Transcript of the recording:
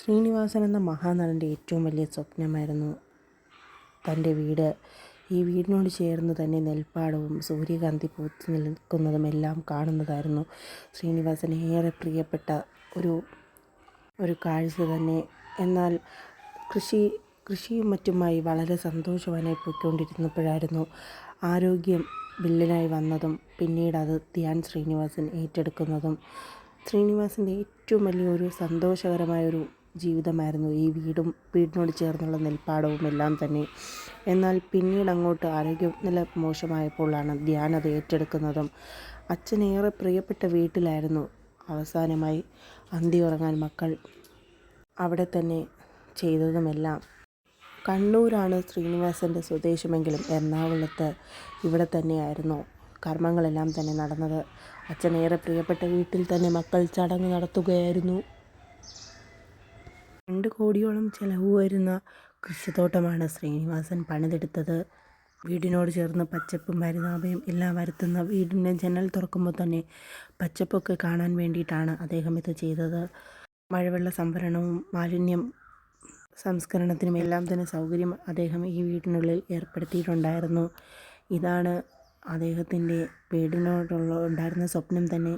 ശ്രീനിവാസൻ എന്ന മഹാനടൻ്റെ ഏറ്റവും വലിയ സ്വപ്നമായിരുന്നു തൻ്റെ വീട്. ഈ വീടിനോട് ചേർന്ന് തന്നെ നെൽപ്പാടവും സൂര്യകാന്തി പൂത്തു നിൽക്കുന്നതുമെല്ലാം കാണുന്നതായിരുന്നു ശ്രീനിവാസന് ഏറെ പ്രിയപ്പെട്ട ഒരു കാഴ്ച തന്നെ. എന്നാൽ കൃഷിയും മറ്റുമായി വളരെ സന്തോഷവാനായി പോയിക്കൊണ്ടിരുന്നപ്പോഴായിരുന്നു ആരോഗ്യം വില്ലനായി വന്നതും പിന്നീട് അത് ധ്യാൻ ശ്രീനിവാസൻ ഏറ്റെടുക്കുന്നതും. ശ്രീനിവാസൻ്റെ ഏറ്റവും വലിയൊരു സന്തോഷകരമായൊരു ജീവിതമായിരുന്നു ഈ വീടിനോട് ചേർന്നുള്ള നെൽപ്പാടവും എല്ലാം തന്നെ. എന്നാൽ പിന്നീട് അങ്ങോട്ട് ആരോഗ്യനില മോശമായപ്പോഴാണ് ധ്യാൻ അത് ഏറ്റെടുക്കുന്നതും. അച്ഛനേറെ പ്രിയപ്പെട്ട വീട്ടിലായിരുന്നു അവസാനമായി അന്തിയുറങ്ങാൻ മക്കൾ അവിടെ തന്നെ ചെയ്തതുമെല്ലാം. കണ്ണൂരാണ് ശ്രീനിവാസൻ്റെ സ്വദേശമെങ്കിലും എറണാകുളത്ത് ഇവിടെ തന്നെയായിരുന്നു കർമ്മങ്ങളെല്ലാം തന്നെ നടന്നത്. അച്ഛനേറെ പ്രിയപ്പെട്ട വീട്ടിൽ തന്നെ മക്കൾ ചടങ്ങ് നടത്തുകയായിരുന്നു. 2 കോടിയോളം ചെലവ് വരുന്ന കൃഷിത്തോട്ടമാണ് ശ്രീനിവാസൻ പണിതെടുത്തത്. വീടിനോട് ചേർന്ന് പച്ചപ്പും ഹരിതാഭയും എല്ലാം വരുത്തുന്ന വീടിൻ്റെ ജനൽ തുറക്കുമ്പോൾ തന്നെ പച്ചപ്പൊക്കെ കാണാൻ വേണ്ടിയിട്ടാണ് അദ്ദേഹം ഇത് ചെയ്തത്. മഴവെള്ള സംഭരണവും മാലിന്യം സംസ്കരണത്തിനും എല്ലാം തന്നെ സൗകര്യം അദ്ദേഹം ഈ വീടിനുള്ളിൽ ഏർപ്പെടുത്തിയിട്ടുണ്ടായിരുന്നു. ഇതാണ് അദ്ദേഹത്തിൻ്റെ വീടിനോടുള്ള ഉണ്ടായിരുന്ന സ്വപ്നം തന്നെ